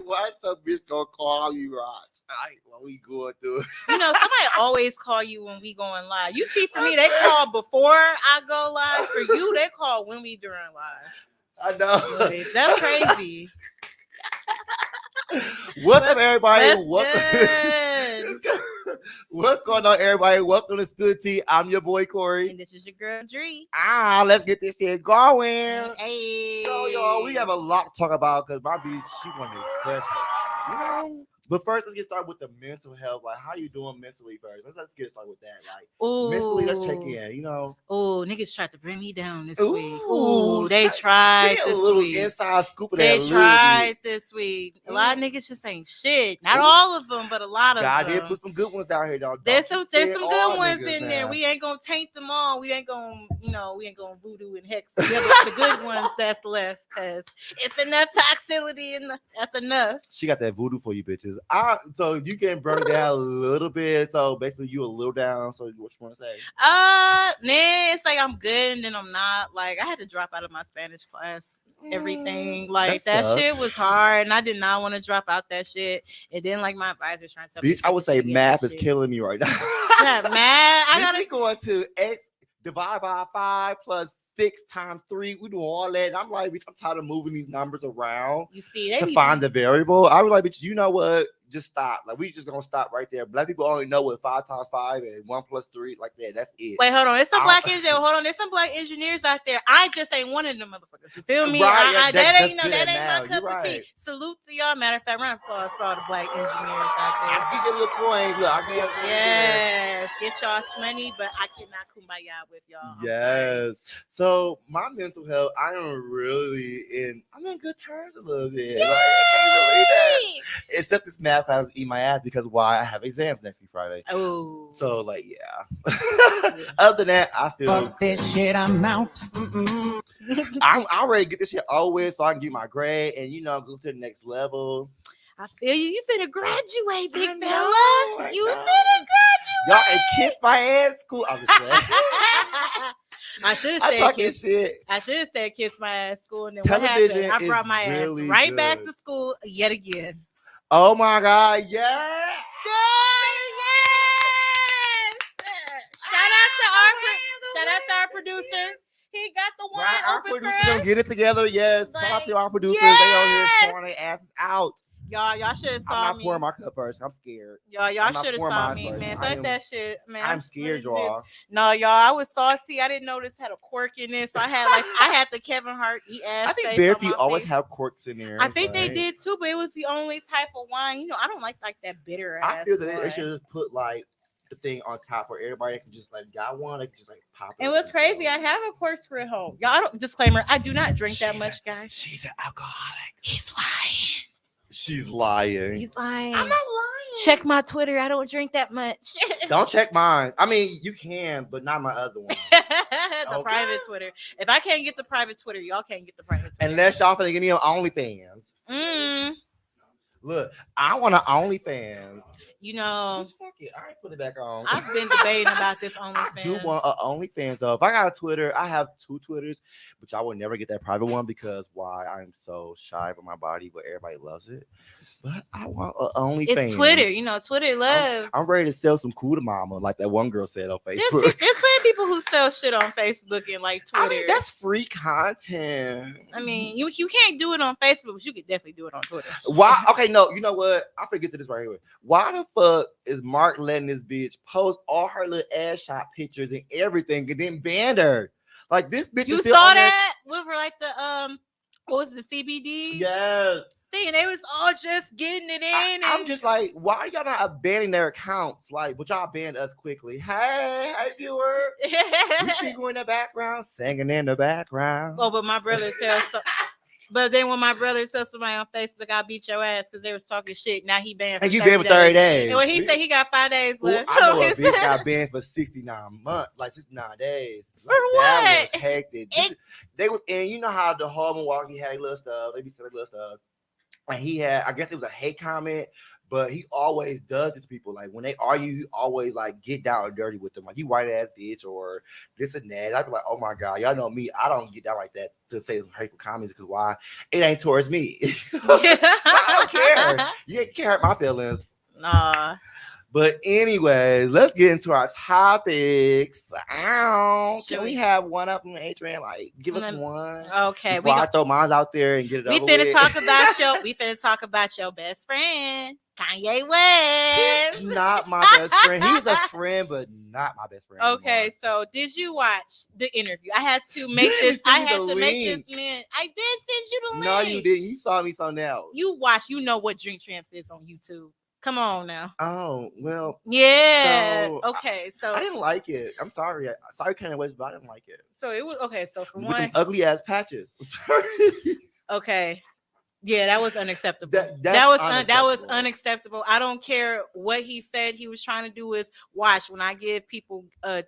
why some bitch gonna call you, Raj? What we going through? Somebody always call you when we going live. You see, for me, they call before I go live. For you, they call when we during live. I know. That's crazy. What's up, everybody? What's going on, everybody? Welcome to SpillinDaTea. I'm your boy Corey, and this is your girl Dre. Let's get this shit going. Hey, so y'all, we have a lot to talk about because my bitch, she want to express herself. But first, let's get started with the mental health. Like, how you doing mentally first? Let's get started with that. Like, mentally, let's check in. Oh, niggas tried to bring me down this week. Ooh, they tried this a little week. Inside scoop of they that. They tried this week. A lot of niggas just ain't shit. Not all of them, but a lot of them. God did put some good ones down here, dog. There's some good ones in there. We ain't gonna taint them all. We ain't gonna, we ain't gonna voodoo and hex the good ones that's left, because it's enough toxicity and that's enough. She got that voodoo for you bitches. So you can burn down a little bit. So basically, you a little down. So what you want to say? It's like I'm good and then I'm not. Like, I had to drop out of my Spanish class. Everything like that shit was hard, and I did not want to drop out that shit. And then like my advisor's trying to tell me, I would say math is killing me right now. Yeah, math. I gotta going to x divided by 5 plus 6 times 3. We do all that. And I'm like, bitch, I'm tired of moving these numbers around. You see, to find the variable. I was like, bitch, you know what? Just stop. Like, we just gonna stop right there. Black people only know what 5 times 5 and 1 plus 3, like that. That's it. Wait, hold on. There's some black engineers. Hold on. There's some black engineers out there. I just ain't one of them motherfuckers. You feel me? Right, that ain't my cup of tea. Salute to y'all. Matter of fact, round of applause for all the black engineers out there. I get your little coins. Look, I get yes, get y'all money, but I cannot kumbaya with y'all. Yes. So my mental health, I'm in good terms a little bit. Like, I can't believe that. Except this math class eat my ass because why? I have exams next week Friday. Oh. So like, yeah. Other than that, I feel fuck this shit. I'm out. I'm ready to get this shit over with so I can get my grade and go to the next level. I feel you. You finna graduate, big fella. You finna graduate. Y'all and kiss my ass. Cool. I'm just saying. I should have said kiss my ass school, and then television, what happened? I brought my really ass right good. back to school yet again. Oh my God, yeah. Yes. Shout out to our producer. He got the wine. Our open producers for gonna us. get it together. Yes. Like, shout out to our producers. yes. They on here pouring their asses out. Y'all should have saw me. I'm not pouring my cup first. I'm scared. Y'all should have saw me, man. Fuck that shit, man. I'm scared, y'all. No, y'all, I was saucy. I didn't know this had a cork in it, so I had the Kevin Hart ass. I think bare feet always have corks in there. I think they did too, but it was the only type of wine. I don't like that bitter ass. I feel that wine. they should just put like the thing on top where everybody can just like got one, they can just like pop it. And what's crazy, I have a corkscrew at home. Y'all disclaimer, I do not drink that much, guys. She's an alcoholic. He's lying. She's lying. He's lying. I'm not lying. Check my Twitter. I don't drink that much. Don't check mine. I mean, you can, but not my other one. The private Twitter. If I can't get the private Twitter, y'all can't get the private Twitter. Unless y'all finna get me on OnlyFans. Look, I want an OnlyFans. Just fuck it. I ain't put it back on. I've been debating about this OnlyFans. I do want an OnlyFans though. If I got a Twitter, I have 2 Twitters, which I would never get that private one because why? I'm so shy of my body, but everybody loves it. But I want an OnlyFans. It's Twitter. Twitter love. I'm ready to sell some Cuda Mama, like that one girl said on Facebook. There's plenty of people who sell shit on Facebook and like Twitter. I mean, that's free content. I mean, you can't do it on Facebook, but you could definitely do it on Twitter. Why? Okay, no, you know what? I forget to this right here. Why the fuck is Mark letting this bitch post all her little ass shot pictures and everything and then ban her? Like, this bitch you is still saw on that with her, like the what was the CBD? Yes. Thing, they was all just getting it in. I'm just like, why are y'all not abandoning their accounts? Like, but y'all banned us quickly. Hey viewer. We people in the background, singing in the background. Oh, but my brother tells But then when my brother tells somebody on Facebook, I'll beat your ass because they was talking shit. Now he banned for and you banned for 30 days. And when he said he got 5 days left. I know a bitch got banned for 69 months, like 69 days. For what? That was hectic. They was in, you know how the whole Milwaukee had little stuff. They be selling little stuff. and he had, I guess it was a hate comment, but he always does this to people. Like when they argue, he always like get down and dirty with them. Like you white ass bitch or this and that. I'd be like, oh my God, y'all know me. I don't get down like that to say hateful comments because why? It ain't towards me. So I don't care. You can't hurt my feelings. Nah. But anyways, let's get into our topics. Ow. Can we have one up from Adrian? Like, give us one. Okay. Before I throw mine out there and get it over with. We finna talk about your best friend, Kanye West. He's not my best friend. He's a friend, but not my best friend. Okay, anymore. So did you watch the interview? I had to make this. I had to make this man. I did send you the link. No, you didn't. You saw me something else. You watch. You know what Drink Champs is on YouTube. Come on now. Oh, well. Yeah. So, okay. So I didn't like it. I'm sorry. Sorry, Kanye West, but I didn't like it. So it was okay. So for with one, them ugly ass patches. Sorry. Okay. Yeah, that was unacceptable. That was unacceptable. I don't care what he said. He was trying to do is watch when I give people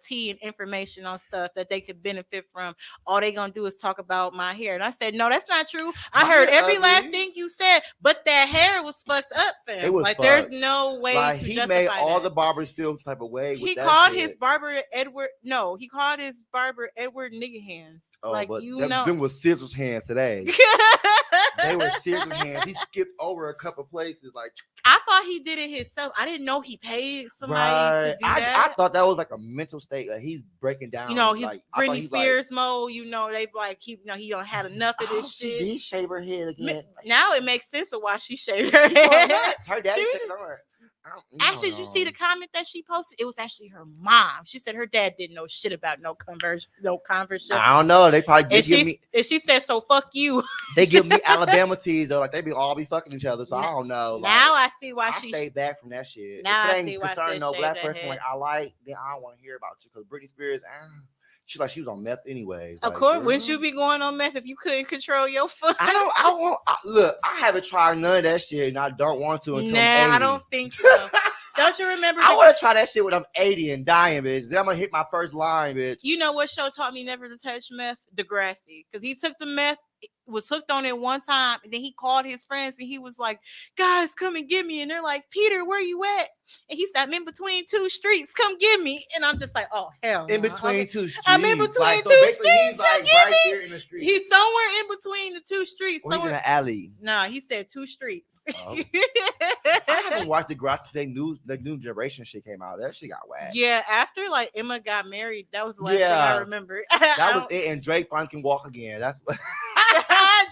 tea and information on stuff that they could benefit from. All they gonna do is talk about my hair, and I said, no, that's not true. I heard every last thing you said, but that hair was fucked up, fam. It was like fucked. There's no way like, to he justify made all that. the barbers feel type of way. He called his barber Edward. No, he called his barber Edward Nigga Hands. Oh, like but you know, them was scissors hands today. They were scissors hands. He skipped over a couple places. Like I thought he did it himself. I didn't know he paid somebody to do that. I thought that was like a mental state. Like he's breaking down. You know, he's like, Britney Spears mode. You know, they like keep. You know, he don't had enough of this shit. She did shave her head again. Now it makes sense of why she shaved her head. Her daddy took it on her. Actually, did you see the comment that she posted? It was actually her mom. She said her dad didn't know shit about no conversion. I don't know. They probably did give me. And she said, "So fuck you." They give me Alabama teas, or like they all be fucking each other. So I don't know. Like, now I see why she stayed back from that shit. Now if it I ain't see why concerning no black person head. like I like, then I don't want to hear about you because Britney Spears. She was on meth anyways. Of course, wouldn't you be going on meth if you couldn't control your foot? Look, I haven't tried none of that shit, and I don't want to until I'm 80. I don't think so. Don't you remember? I want to try that shit when I'm 80 and dying, bitch. Then I'm gonna hit my first line, bitch. You know what show taught me never to touch meth? Degrassi, because he took the meth, was hooked on it one time, and then he called his friends and he was like, "Guys, come and get me." And they're like, "Peter, where you at?" And he said, "I'm in between two streets. Come get me." And I'm just like, "Oh hell!" In between two streets. I'm in between like, two streets. He's like right there in the street. He's somewhere in between the two streets. Or he's in an alley. Nah, he said two streets. Oh. I haven't watched the Degrassi the new generation shit came out. That shit got whacked. Yeah, after like Emma got married, that was the last thing I remember. That was it. And Drake finally can walk again. That's what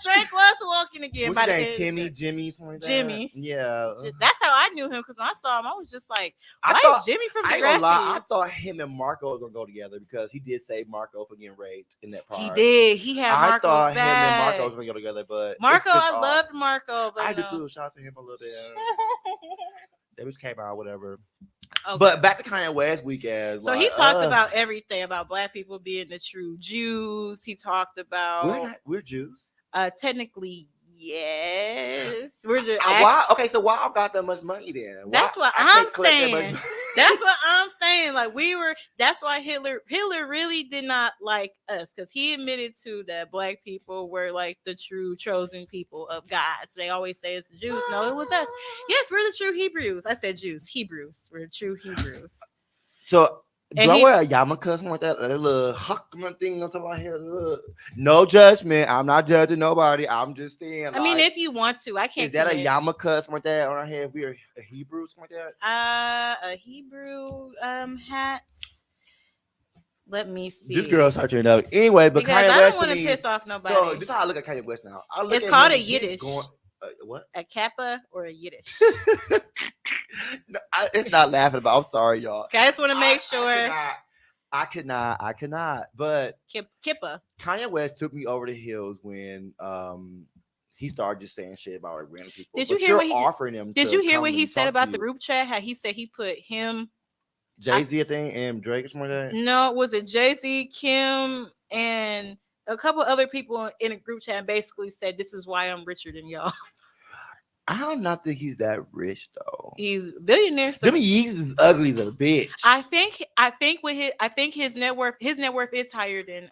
Drake was walking again. What's his name? Timmy, Jimmy, something like that. Jimmy. Yeah. That's how I knew him because when I saw him, I was just like, why is Jimmy from Degrassi? I thought him and Marco were gonna go together because he did save Marco for getting raped in that part. He did. He had Marco's I thought back. him and Marco was gonna go together, but Marco, I loved Marco. But I did too. Shout out to him a little bit. They just came out, whatever. Okay. But back to Kanye West weekend. So he talked about everything about black people being the true Jews. He talked about we're Jews. Technically, yes. We're the why? Okay, so why I got that much money then? That's what I'm saying. That's what I'm saying. Like that's why Hitler really did not like us because he admitted to that black people were like the true chosen people of God. So they always say it's the Jews. No, it was us. Yes, we're the true Hebrews. I said Jews, Hebrews. We're the true Hebrews. So do I wear a yarmulke or something like that? A little huckman thing on top of my head. No judgment. I'm not judging nobody. I'm just saying. I mean, if you want to, I can't. Is that a yarmulke or something like that on our head? We're a Hebrew, something like that? A Hebrew hat. Let me see. This girl's searching it up. Anyway, but because Kanye I West don't want to piss off nobody. So this is how I look at Kanye West now. It's called a Yiddish. What? A kappa or a Yiddish? No, it's not laughing about. I'm sorry, y'all. Okay, I just want to make sure. I could not. But Kippa. Kanye West took me over the hills when he started just saying shit about like random people. Did you hear what offering him? Did you hear what he said about the group chat? How he said he put him, Jay-Z, I think, and Drake or something like that. No, was it Jay-Z, Kim, and a couple other people in a group chat? And basically said, "This is why I'm richer than y'all." I do not think he's that rich though. He's a billionaire. So them Yeezys is ugly as a bitch. I think his net worth is higher than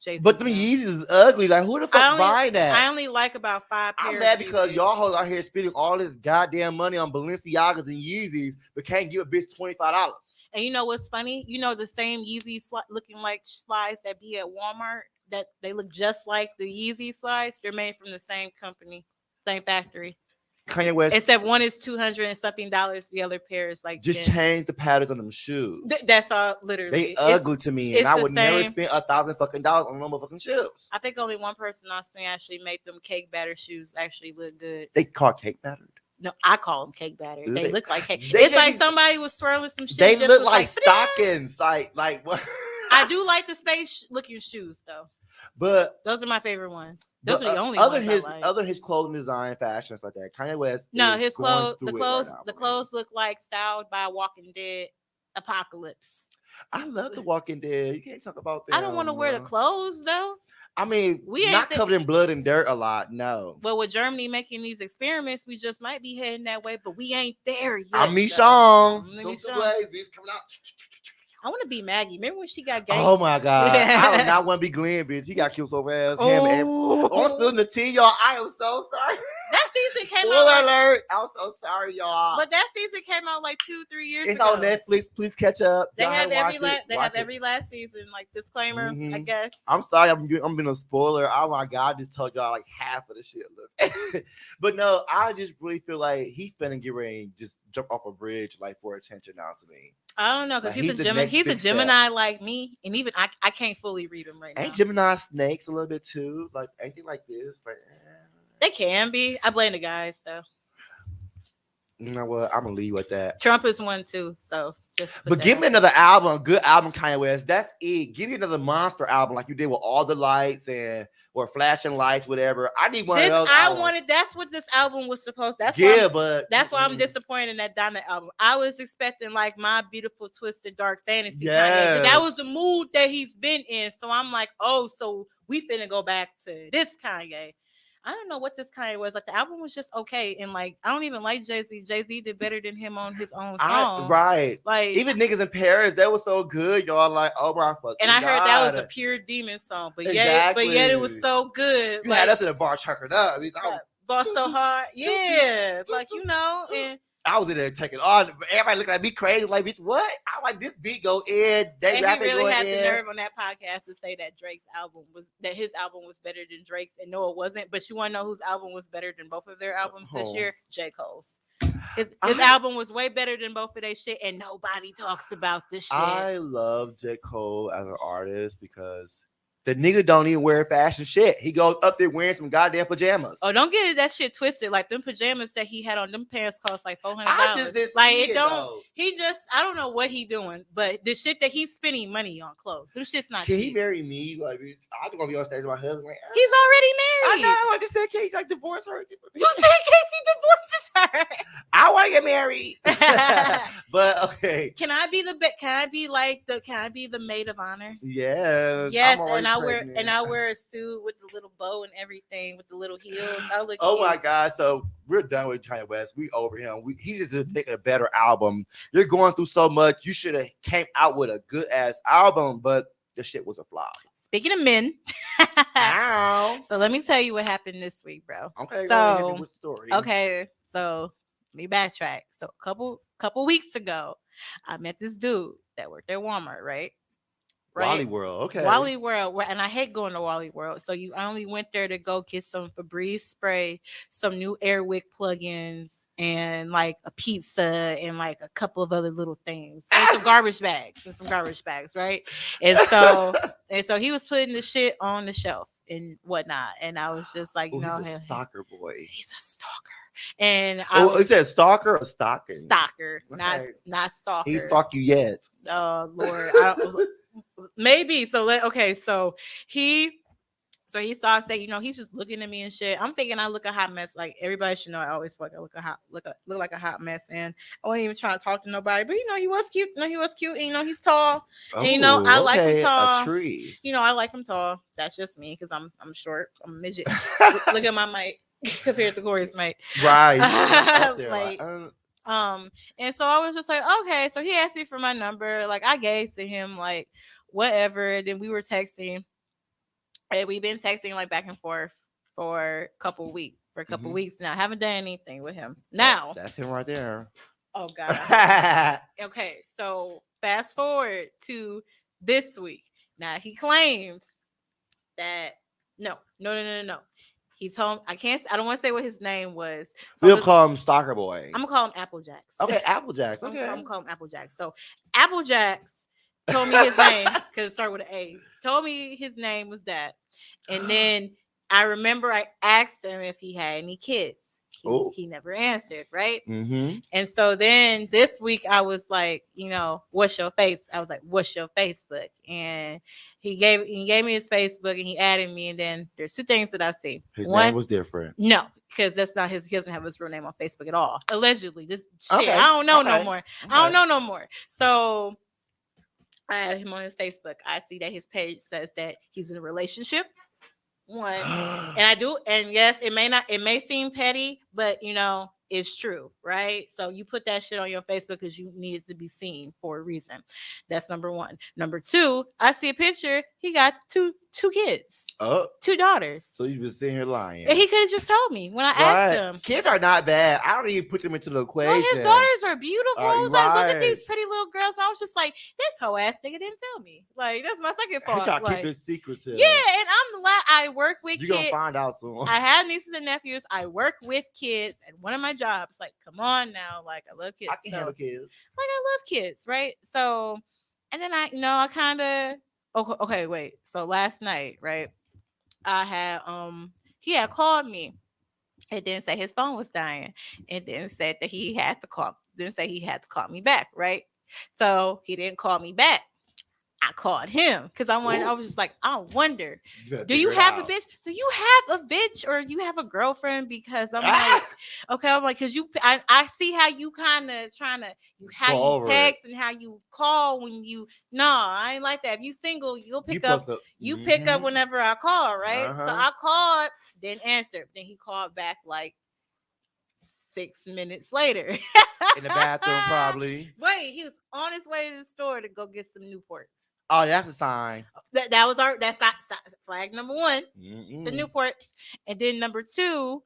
Jay-Z. But them Yeezys is ugly. Like who the fuck buy that? I only like about 5 pairs. I'm mad because y'all hoes out here spending all this goddamn money on Balenciagas and Yeezys, but can't give a bitch $25. And you know what's funny? You know the same Yeezy looking like slides that be at Walmart, that they look just like the Yeezy slides. They're made from the same company, same factory. Kanye West, except one is $200 and something, the other pair is like just 10. change the patterns on them shoes. That's all, literally. They ugly to me, and I would never spend $1,000 fucking dollars on no motherfucking shoes. I think only one person I've seen actually made them cake batter shoes actually look good. They call cake battered. No, I call them cake batter. They look like cake. It's like somebody was swirling some shit. They look like stockings. Like what? I do like the space looking shoes though. But those are my favorite ones. Those are the only ones. Other his clothing design, fashions like that. Kanye West. No, his clothes. The clothes look like styled by Walking Dead Apocalypse. I love the Walking Dead. You can't talk about that. I don't want to wear the clothes though. I mean, we not covered in blood and dirt a lot. No. But with Germany making these experiments, we just might be heading that way. But we ain't there yet. I'm Michonne. Coming out. I want to be Maggie. Remember when she got gay? Oh my God. I do not want to be Glenn, bitch. He got killed so fast. I'm spilling the tea, y'all. I am so sorry. That season came out. Spoiler alert. I'm so sorry, y'all. But that season came out like 2-3 years ago. It's on Netflix. Please catch up. They have every last season. Like disclaimer, I guess. I'm sorry. I'm being a spoiler. Oh my God. I just told y'all like half of the shit. Look. But no, I just really feel like he's finna get ready and just jump off a bridge like for attention now to me. I don't know, because he's a Gemini like me, and even I can't fully read him right now. Ain't Gemini snakes a little bit too? Like anything like this? Like they can be. I blame the guys though. You know what? I'm gonna leave with that. Trump is one too, so just. But give me another album, a good album, Kanye West. That's it. Give me another monster album like you did with all the lights or flashing lights, whatever. I need one of those. That's what this album was supposed. That's why I'm disappointed in that Donna album. I was expecting like My Beautiful Twisted Dark Fantasy. Kanye, but that was the mood that he's been in. So I'm like, oh, so we finna go back to this Kanye. I don't know what this Kanye was. Like the album was just okay, and like I don't even like Jay-Z. Jay-Z did better than him on his own song. Right. Like even Niggas in Paris, that was so good. Y'all like, oh my fucking And I heard that was a pure demon song, but yet it was so good. You had us in the bar chucking up. Bar so hard. Yeah. Like and I was in there taking on. Everybody looking at me crazy, like, bitch, what? I like this beat go in. He really had the nerve on that podcast to say that his album was better than Drake's, and no, it wasn't. But you want to know whose album was better than both of their albums this year? J. Cole's. His album was way better than both of their shit, and nobody talks about this shit. I love J. Cole as an artist because the nigga don't even wear fashion shit. He goes up there wearing some goddamn pajamas. Oh, don't get that shit twisted. Like them pajamas that he had on, them pants cost like $400. I don't know what he doing, but the shit that he's spending money on clothes, them shit's not cheap. Can he marry me? Like, I'm gonna be on stage with my husband. Like, he's already married. I know. I just said, can he like divorce her? You said Casey divorces her. I want to get married. But okay. Can I be the maid of honor? Yes. Yes, and I wear a suit with the little bow and everything, with the little heels. I look cute. My God. So we're done with Kanye West. We over him. He's just making a better album. You're going through so much. You should have came out with a good ass album, but the shit was a flop. Speaking of men, so let me tell you what happened this week, bro. Okay, so with the story. Okay, so let me backtrack. So a couple weeks ago, I met this dude that worked at Walmart, right? Wally World, okay. Wally World, and I hate going to Wally World. So I only went there to go get some Febreze spray, some new Airwick plugins, and like a pizza, and like a couple of other little things, and some garbage bags, right? And so he was putting the shit on the shelf and whatnot, and I was just like, he's a stalker boy. He's a stalker. And he said stalker or stalking? Stalker, okay. not stalker. He stalked you yet? Oh Lord, maybe. So he starts saying, he's just looking at me and shit. I'm thinking I look a hot mess. Like everybody should know, I always fucking look like a hot mess. And I wasn't even trying to talk to nobody. But he was cute. He was cute. And, he's tall. And, I like him tall. A tree. I like him tall. That's just me because I'm short. I'm a midget. Look at my mic. compared to Corey's mate. Right. Up there, Like, and so I was just like, okay. So he asked me for my number. Like, I gave to him, like, whatever. And then we were texting. And we've been texting, like, back and forth for a couple weeks. Now. I haven't done anything with him. Now. That's him right there. Oh, God. Okay. So fast forward to this week. Now, he claims that, no. He told I don't want to say what his name was. So we'll call him Stalker Boy. I'm gonna call him Applejacks. Okay, Applejacks. Okay. I'm gonna call him Applejacks. So Applejacks told me his name because it started with an A. Told me his name was that. And then I remember I asked him if he had any kids. He never answered, right? Mm-hmm. And so then this week I was like, what's your face? I was like, what's your Facebook? And he gave me his Facebook and he added me. And then there's two things that I see. His name was different. No, because that's not his. He doesn't have his real name on Facebook at all. Allegedly, this shit. I don't know no more. Okay. I don't know no more. So I added him on his Facebook. I see that his page says that he's in a relationship. One, and I do, and yes, it may seem petty, but it's true, right? So you put that shit on your Facebook because you need it to be seen for a reason. That's number one. Number two, I see a picture. He got two kids. Oh, 2 daughters. So you was sitting here lying. And he could have just told me when I asked him. Kids are not bad. I don't even put them into the equation. Well, his daughters are beautiful. I was like, look at these pretty little girls. And I was just like, this whole ass nigga didn't tell me. Like, that's my second fault. He tried to keep this secret to. Yeah, and I'm like, I work with kids. You're gonna find out soon. I have nieces and nephews. I work with kids, and one of my jobs, like, come on now, like, I love kids. I can handle kids. Like, I love kids, right? So, and then I kind of okay, wait. So last night, right? I had he had called me. It didn't say his phone was dying. It didn't say that he had to call. Didn't say he had to call me back, right? So he didn't call me back. I called him because I was just like, I wonder, do you have a bitch? Do you have a bitch or you have a girlfriend? Because I'm like, okay, I'm like, because I see how you kind of trying to, how you text and how you call when I ain't like that. If you single, you'll pick up, pick up whenever I call, right? So I called, didn't answer. Then he called back like 6 minutes later. In the bathroom, probably. Wait, he was on his way to the store to go get some Newports. Oh, that's a sign. That was that's flag number 1, the Newports. And then number 2,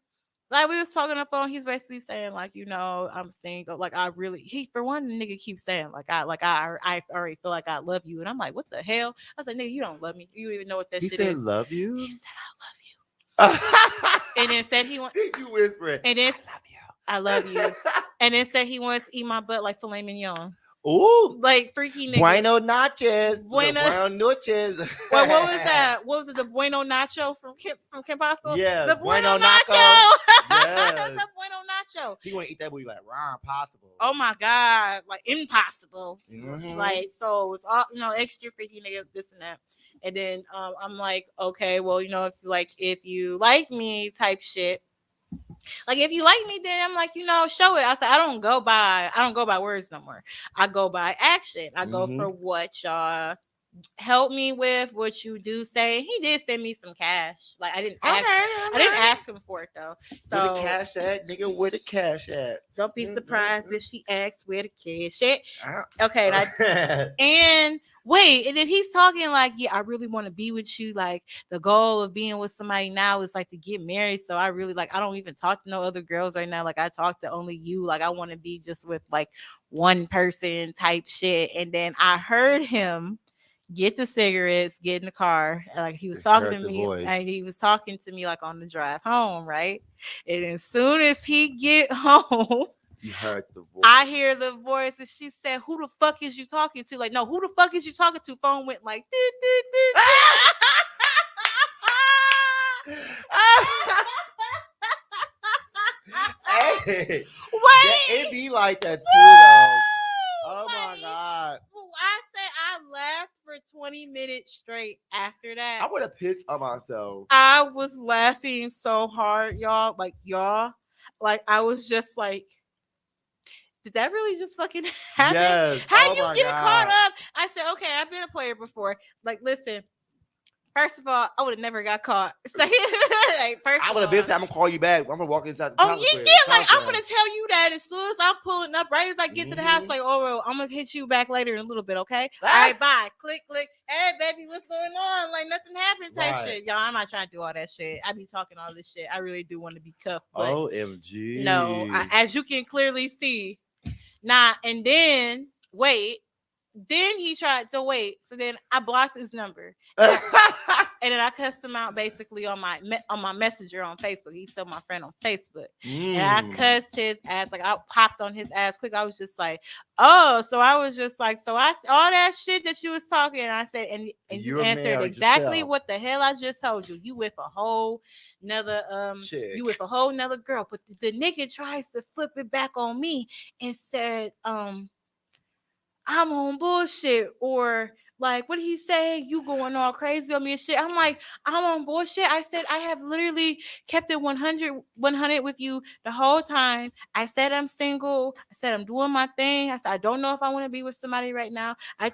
like we was talking on the phone, he's basically saying like, I'm single. Like the nigga keeps saying like I already feel like I love you. And I'm like, what the hell? I was like, nigga, you don't love me. You even know what that shit is. He said love you? He said I love you. And then said he wants you whispering. And then I love you. And then said he wants to eat my butt like filet mignon. Ooh, like freaky nigga. Bueno noches. Bueno noches. Well, what was that? What was it? The Bueno Nacho from Kim Possible? Yeah. The Bueno Nacho. Yes. The Bueno Nacho. He want to eat that booty like Ron Possible. Oh my God. Like impossible. Mm-hmm. Like, so it's all, extra freaky nigga, this and that. And then I'm like, okay, well, if you like me type shit. Like if you like me, then I'm like, show it. I said I don't go by words no more. I go by action. I go for what y'all help me with, what you do say. He did send me some cash. Like I didn't ask him for it though. So where the cash at, nigga? Where the cash at? Don't be surprised if she asks where the cash at. Okay, and wait, and then he's talking like, yeah, I really want to be with you. Like the goal of being with somebody now is like to get married. So I really I don't even talk to no other girls right now. Like I talk to only you. Like I want to be just with like one person type shit. And then I heard him get the cigarettes, get in the car. Like he was talking to me and he was talking to me like on the drive home. Right. And as soon as he get home, you heard the voice. I hear the voice, and she said, "Who the fuck is you talking to?" Like, no, who the fuck is you talking to? Phone went like, Hey, wait, it be like that too, though. Oh my God! I said I laughed for 20 minutes straight after that. I would have pissed on myself. I was laughing so hard, y'all. Like I was just like. Did that really just fucking happen? Yes. How you get caught up? I said, okay, I've been a player before. Like, listen, First of all, I would have never got caught. So, like, first I of would have all, been saying, I'm gonna call you back. I'm gonna walk inside the oh town yeah, square. yeah. Like Town I'm gonna square. tell you that as soon as I'm pulling up, right as I get to the house, Mhm. like, oh, well, I'm gonna hit you back later in a little bit, okay? Ah. All right, bye. Click, click. Hey, baby, what's going on? Like nothing happened, type Right. shit. Y'all, I'm not trying to do all that shit. I be talking all this shit. I really do want to be cuffed, but OMG. no, as you can clearly see, nah. And then wait. Then he tried to wait. So then I blocked his number. And then I cussed him out basically on my messenger on Facebook. He's still my friend on Facebook. And I cussed his ass. Like I popped on his ass quick. I was just like, oh, so I was just like, so I all that shit that you was talking. And I said, and you answered exactly yourself. What the hell I just told you. You with a whole nother Chick. You with a whole nother girl. But the nigga tries to flip it back on me and said, I'm on bullshit, or like, what did he say? You going all crazy on me and shit. I'm like, I'm on bullshit. I said, I have literally kept it 100 with you the whole time. I said, I'm single. I said, I'm doing my thing. I said, I don't know if I want to be with somebody right now. I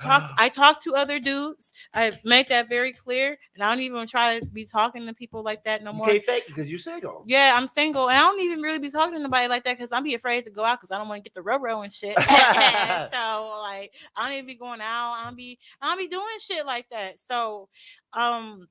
talked to other dudes. I made that very clear. And I don't even try to be talking to people like that no more. You can't fake it because you're single. Yeah, I'm single. And I don't even really be talking to nobody like that because I'm be afraid to go out because I don't want to get the row and shit. So like, I don't even be going out. I don't be doing shit like that. So, and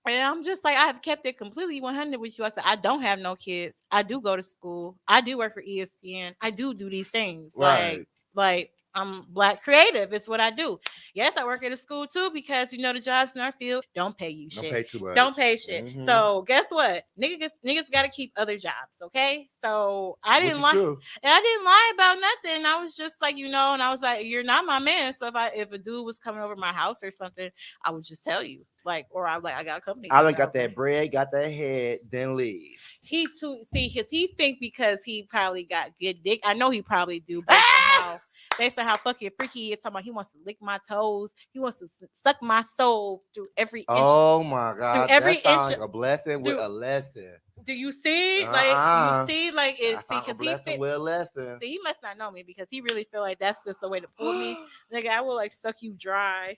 I'm just like, I have kept it completely 100 with you. I said, I don't have no kids. I do go to school. I do work for ESPN. I do these things. Right. Like I'm Black creative. It's what I do. Yes, I work at a school too because you know the jobs in our field don't pay you shit. Don't pay too much. Don't pay shit. Mm-hmm. So guess what? Niggas got to keep other jobs. Okay. So I didn't lie, and I didn't lie about nothing. I was just like, and I was like, you're not my man. So if a dude was coming over my house or something, I would just tell you. Like, or I'm like, I got a company. I done got that bread, got that head, then leave. Because he think because he probably got good dick. I know he probably do. Based on how fucking freaky he is, talking about he wants to lick my toes, he wants to suck my soul through every inch. Oh my god, through every that sounds like a blessing with a lesson. Do you see? Like you see, like it. See, because he with a lesson. See, he must not know me because he really feel like that's just a way to pull me. Nigga, I will like suck you dry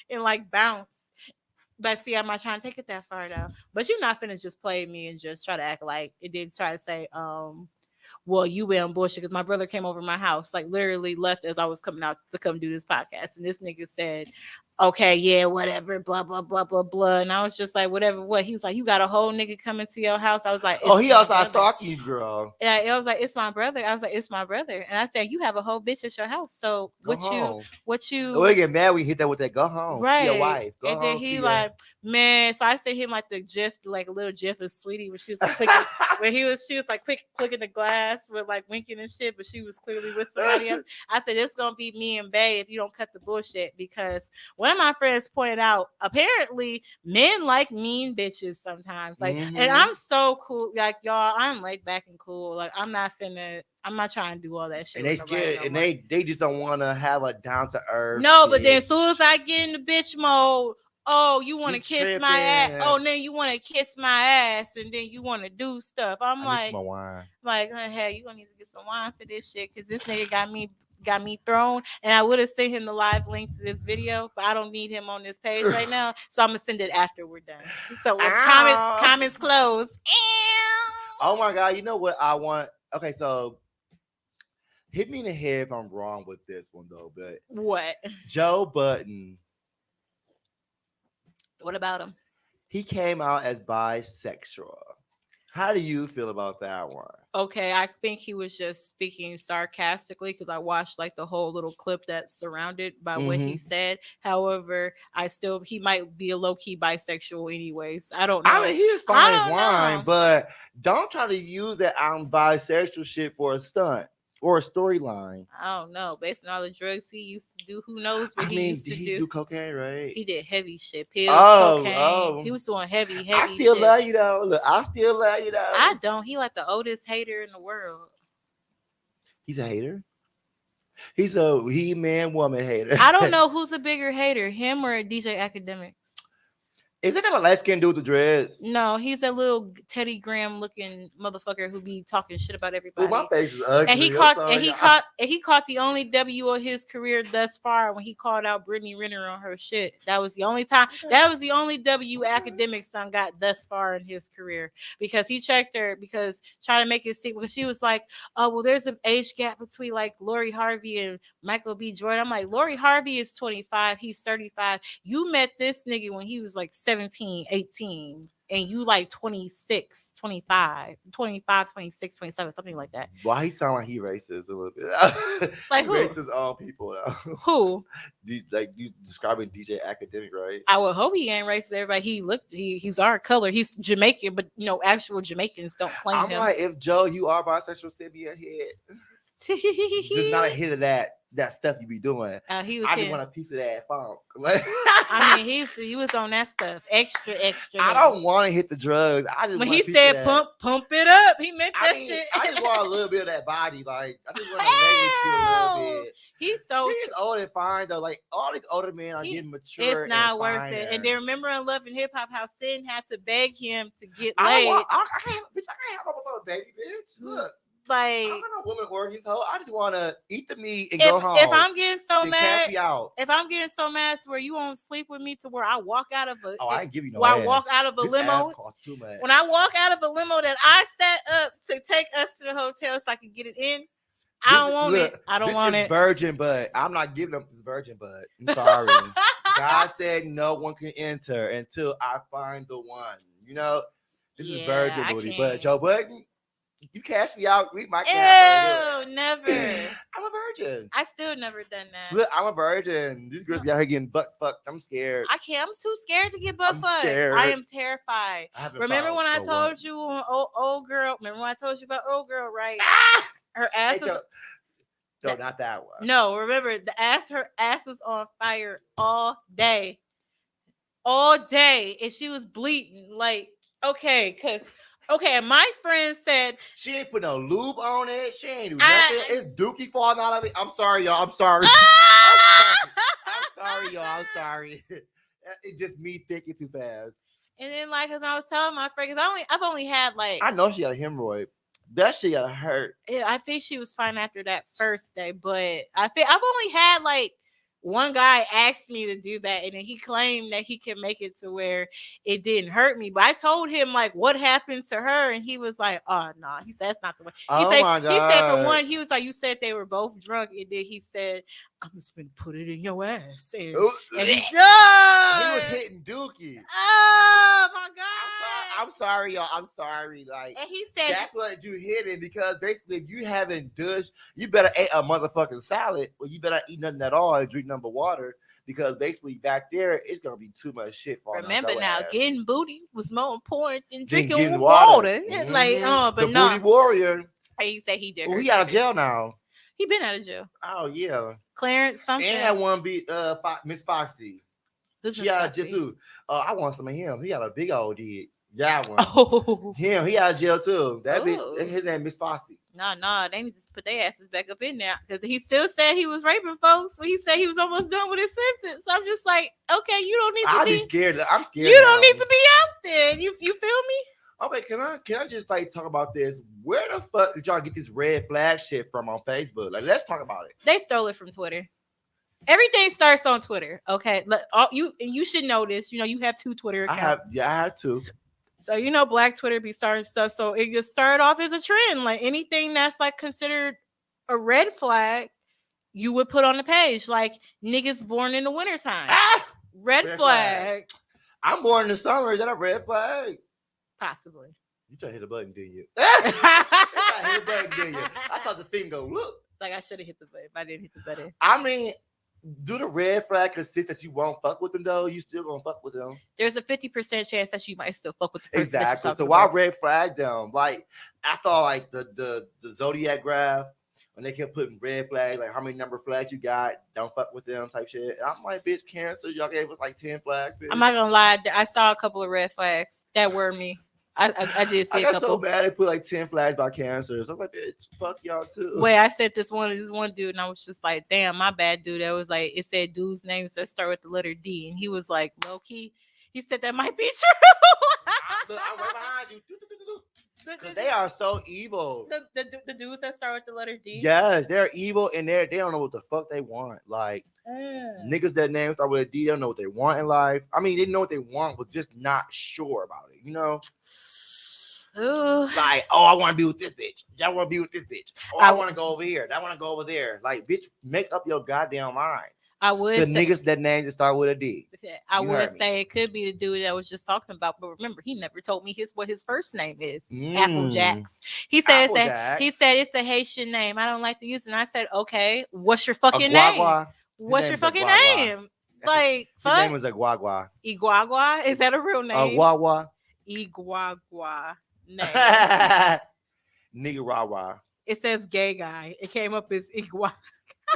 and like bounce. But see, I'm not trying to take it that far though. But you're not finna just play me and just try to act like it didn't try to say, well, you were on bullshit because my brother came over my house, like literally left as I was coming out to come do this podcast. And this nigga said, okay, yeah, whatever, blah, blah, blah, blah, blah. And I was just like, whatever, what? He was like, you got a whole nigga coming to your house? I was like, oh, he outside stalking you, girl. Yeah, it was like, it's my brother. I was like, it's my brother. And I said, you have a whole bitch at your house. So what you Oh, they get mad when you hit that with that go home. Right. To your wife. Go and home then he like, man, so I sent him like the gif, like a little gif of Sweetie when she was like clicking, she was like quick clicking the glass with like winking and shit, but she was clearly with somebody else. I said, it's gonna be me and Bae if you don't cut the bullshit, because one of my friends pointed out apparently men like mean bitches sometimes. Like, and I'm so cool, like y'all, I'm laid back and cool. Like I'm not trying to do all that shit. And they scared, and they just don't want to have a down to earth. No, but then as soon as I get in the bitch mode, oh, you want to kiss my ass? Oh, then you want to kiss my ass, and then you want to do stuff. I'm like, my wine. Like, hey, you gonna need to get some wine for this shit, because this nigga got me thrown. And I would have sent him the live link to this video, but I don't need him on this page right now, so I'm gonna send it after we're done. So comments closed. Oh my god, you know what I want? Okay, so hit me in the head if I'm wrong with this one though, but what? Joe Budden. What about him? He came out as bisexual. How do you feel about that one? Okay, I think he was just speaking sarcastically because I watched like the whole little clip that's surrounded by what he said. However, he might be a low-key bisexual anyways. I don't know. I mean, he's fine as wine, but don't try to use that I'm bisexual shit for a stunt or a storyline. I don't know. Based on all the drugs he used to do, who knows what he used to do. Do cocaine, right? He did heavy shit, pills, cocaine. He was doing heavy I still shit. love you though. Look, I still love you though. I don't. He like the oldest hater in the world. He's a hater. He's a man woman hater. I don't know who's a bigger hater, him or DJ Academics. Is that kind of light skinned dude with the dreads? No, he's a little Teddy Graham looking motherfucker who be talking shit about everybody. Ooh, my face is ugly. And he caught the only W of his career thus far when he called out Brittany Renner on her shit. That was the only time. That was the only W Academics son got thus far in his career, because he checked her because trying to make it seem, because she was like, oh well, there's an age gap between like Lori Harvey and Michael B. Jordan. I'm like, Lori Harvey is 25, he's 35. You met this nigga when he was like 17, 18. And you like 26, 25, 25, 26, 27, something like that. Why he sound like he racist a little bit? Like who? Racist all people though. Who? You describing DJ Academic, right? I would hope he ain't racist. Everybody, he's our color. He's Jamaican, but actual Jamaicans don't claim him. I'm like, if Joe, you are bisexual, send me a hit. Just not a hit of that stuff you be doing. I just want a piece of that funk. I mean, he was on that stuff. Extra. I don't want to hit the drugs. I just when he said pump it up, he meant that shit. I just want a little bit of that body. Like, I just want to make it a little bit. He's old and fine though. Like all these older men are getting mature. It's not worth finer. it. And then remember in Love and Hip Hop how Sin had to beg him to get laid. I can't have a baby, bitch. Look. Like, I'm not a woman orgies hoe. I just want to eat the meat and go home. If I'm getting so mad, if I'm getting so mad to where you won't sleep with me, to where I walk out of a, I ain't give you no. I walk out of a limo. Costs too much. When I walk out of a limo that I set up to take us to the hotel so I can get it in, I don't want it. I don't want it. Virgin bud. I'm not giving up this virgin bud. I'm sorry. God said no one can enter until I find the one. You know, this is virgin booty. But Joe Budden, you cash me out. We might cash. Never. I'm a virgin. I still never done that. Look, I'm a virgin. These girls be out here getting butt fucked. I'm scared. I can't. I'm too scared to get butt fucked. I am terrified. Remember when I told you old girl? Remember when I told you about old girl? Right? Her ass was. No, not that one. No, remember her ass was on fire all day, and she was bleeding. Like, okay, my friend said she ain't put no lube on it. She ain't do nothing. It's dookie falling out of it. I'm sorry, y'all. I'm sorry. I'm sorry. It's just me thinking too fast. And then, like, cause I was telling my friend, cause I've only had like, I know she got a hemorrhoid. That shit gotta hurt. I think she was fine after that first day, but I've only had like one guy asked me to do that, and then he claimed that he can make it to where it didn't hurt me. But I told him like what happened to her, and he was like, "Oh no," he said that's not the way. My God. He said for one, he was like, "You said they were both drunk," and then he said, "I'm just gonna put it in your ass," and he was hitting dookie. Oh my God! I'm sorry, y'all. I'm sorry. Like, and he said that's what you hitting, because basically, if you haven't douche, you better eat a motherfucking salad, or you better eat nothing at all and drink number water, because basically back there it's gonna be too much shit for. Remember now, getting booty was more important than drinking getting water. Mm-hmm. Like, but the no, booty warrior. He said he did. Well, he out of jail now. He been out of jail. Oh yeah, Clarence something. And that one beat Miss Foxy. She out of jail too. I want some of him. He got a big old dick. That one. Oh. Him. He out of jail too. That bitch. His name Miss Foxy. No, they need to put their asses back up in there, because he still said he was raping folks, but he said he was almost done with his sentence. So I'm just like, okay, you don't need to I'll be scared. I'm scared. You don't need to be out there. You feel me? Okay, can I just like talk about this? Where the fuck did y'all get this red flag shit from on Facebook? Like, let's talk about it. They stole it from Twitter. Everything starts on Twitter. Okay, you should know this. You know, you have 2 Twitter accounts. I have 2. So Black Twitter be starting stuff. So it just started off as a trend. Like anything that's like considered a red flag, you would put on the page. Like niggas born in the wintertime. Red flag. I'm born in the summer. Is that a red flag? Possibly. You try to hit a button, didn't you? I saw the thing go, look. Like I should have hit the button, but I didn't hit the button. I mean, do the red flag consist that you won't fuck with them though? You still gonna fuck with them? There's a 50% chance that you might still fuck with the person. Exactly. So why red flag them? Like I thought, like the Zodiac graph, when they kept putting red flags, like how many number flags you got, don't fuck with them type shit. And I'm like, bitch, Cancer, y'all gave us like 10 flags. Bitch. I'm not gonna lie, I saw a couple of red flags that were me. I did see a couple. I got so bad they put like 10 flags by cancers. I'm like, bitch, fuck y'all too. Wait, I sent this one dude, and I was just like, damn, my bad, dude. That was like, it said dude's names that start with the letter D, and he was like, low key. He said that might be true. I'm right behind you. Because they are so evil. The dudes that start with the letter D. Yes, they're evil and they don't know what the fuck they want. Like niggas that name start with a D, they don't know what they want in life. I mean, they know what they want, but just not sure about it. You know. Ooh. Like, oh, I want to be with this bitch. I want to be with this bitch. Oh, I want to go over here. I want to go over there. Like, bitch, make up your goddamn mind. I would the say, niggas that names that start with a D. I would say it could be the dude that I was just talking about, but remember, he never told me what his first name is. Applejacks. He said it's a Haitian name. I don't like to use it. And I said, okay, what's your fucking name? What's your fucking name? Like, his name was Aguagua. Iguagua? Is that a real name? Aguagua. Iguagua name. Nigga Rawa. It says gay guy. It came up as Iguagua.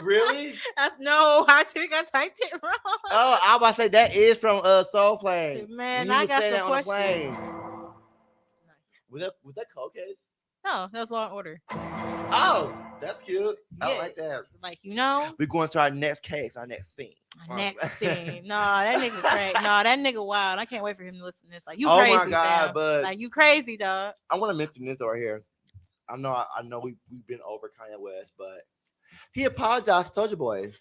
Really? I think I typed it wrong. Oh, I was about to say that is from Soul Plane. Man, I got some questions. Was that cold case? No, that was Law and Order. Oh, that's cute. Yeah. I like that. Like, you know, we're going to our next case, our next scene. Next scene. No, that nigga crazy. No, that nigga wild. I can't wait for him to listen to this. Like, you oh crazy. Oh my god, fam. but like, you crazy, dog. I want to mention this right here. I know we've been over Kanye West, but he apologized to Soulja Boy.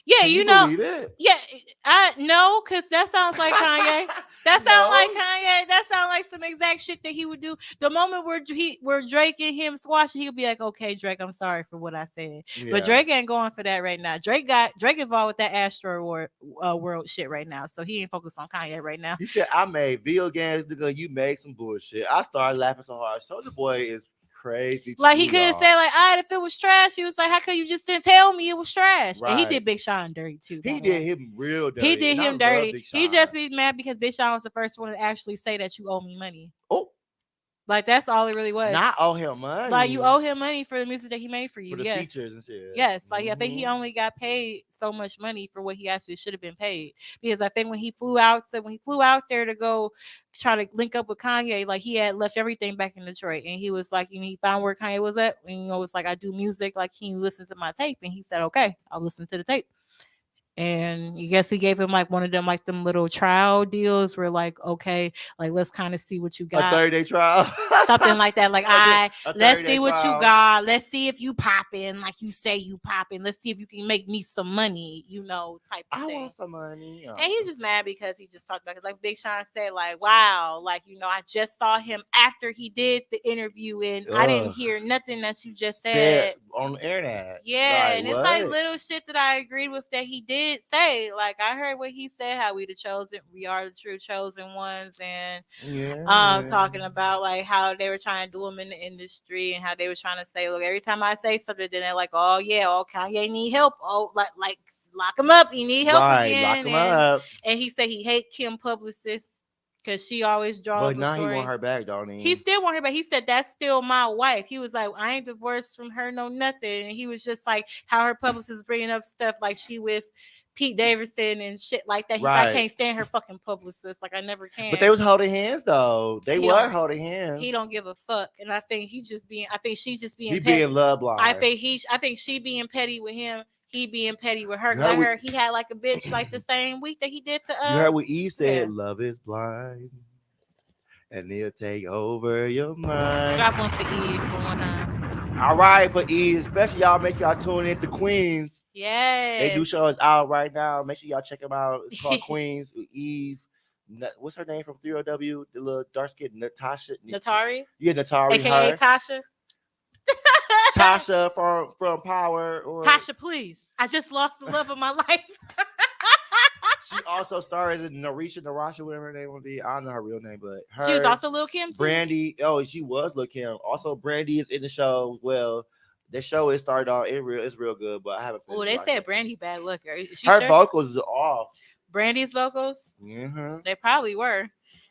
Yeah, you know. Believe it? Yeah, I know, because that sounds like Kanye. That sounds like Kanye. That sounds like some exact shit that he would do. The moment where Drake and him squash, he'll be like, "Okay, Drake, I'm sorry for what I said." Yeah. But Drake ain't going for that right now. Drake involved with that Astro world shit right now, so he ain't focused on Kanye right now. He said, "I made video games, nigga. You made some bullshit." I started laughing so hard. Soulja Boy is crazy. Like, he couldn't say, like, all right, if it was trash, he was like, how could you just didn't tell me it was trash? Right. And he did Big Sean dirty too. He did him real dirty. He did him dirty. He just be mad because Big Sean was the first one to actually say that you owe me money. Oh. Like, that's all it really was. Not owe him money. Like, you owe him money for the music that he made for you. For the features and shit. Yes. Like, I think he only got paid so much money for what he actually should have been paid. Because I think when he flew out there to go try to link up with Kanye, like, he had left everything back in Detroit. And he was like, he found where Kanye was at. And, it's like, I do music. Like, can you listen to my tape? And he said, okay, I'll listen to the tape. And I guess he gave him like one of them, like them little trial deals where like, okay, like, let's kind of see what you got. A 30-day trial. Something like that. Like, let's see what you got. Let's see if you popping, like you say you popping. Let's see if you can make me some money, type of thing. I want some money. And he was just mad because he just talked about it. Like Big Sean said, like, wow, like, I just saw him after he did the interview and I didn't hear nothing that you just said on the internet. Yeah, like, and it's like little shit that I agreed with that he did say. Like, I heard what he said, how we are the true chosen ones, and talking about like how they were trying to do them in the industry and how they were trying to say, look, every time I say something, then they're like, oh yeah, Kanye need help, like lock him up, he need help again. Lock him up. And he said he hate Kim publicists because she always draws. But now he want her back, don't he? He still want her back. He said that's still my wife. He was like, I ain't divorced from her, no nothing. And he was just like, how her publicist bringing up stuff like she with Pete Davidson and shit like that. He's like, I can't stand her fucking publicist. Like, I never can. But they was holding hands though. They were holding hands. He don't give a fuck. And I think she just being he petty. Being love blind. I think she being petty with him. He being petty with her. I heard he had like a bitch like the same week that he did the. You heard what E said? Yeah. Love is blind, and it'll take over your mind. Drop one for E for one time. All right, for E, especially y'all, make y'all tune into Queens. Yeah, they do shows out right now. Make sure y'all check them out. It's called Queens with Eve. What's her name from 3OW? The little dark skin Natasha. Natari. Yeah, Natari. AKA her. Tasha. Tasha from Power. Tasha, please. I just lost the love of my life. She also stars in Narasha, whatever her name will be. I don't know her real name, but she was also Lil' Kim too. Brandy. Oh, she was Lil' Kim. Also, Brandy is in the show. Well, the show is started off. It's real good, but I haven't. Oh, they said Brandy bad looker. Her vocals is off. Brandy's vocals? Mm-hmm. They probably were.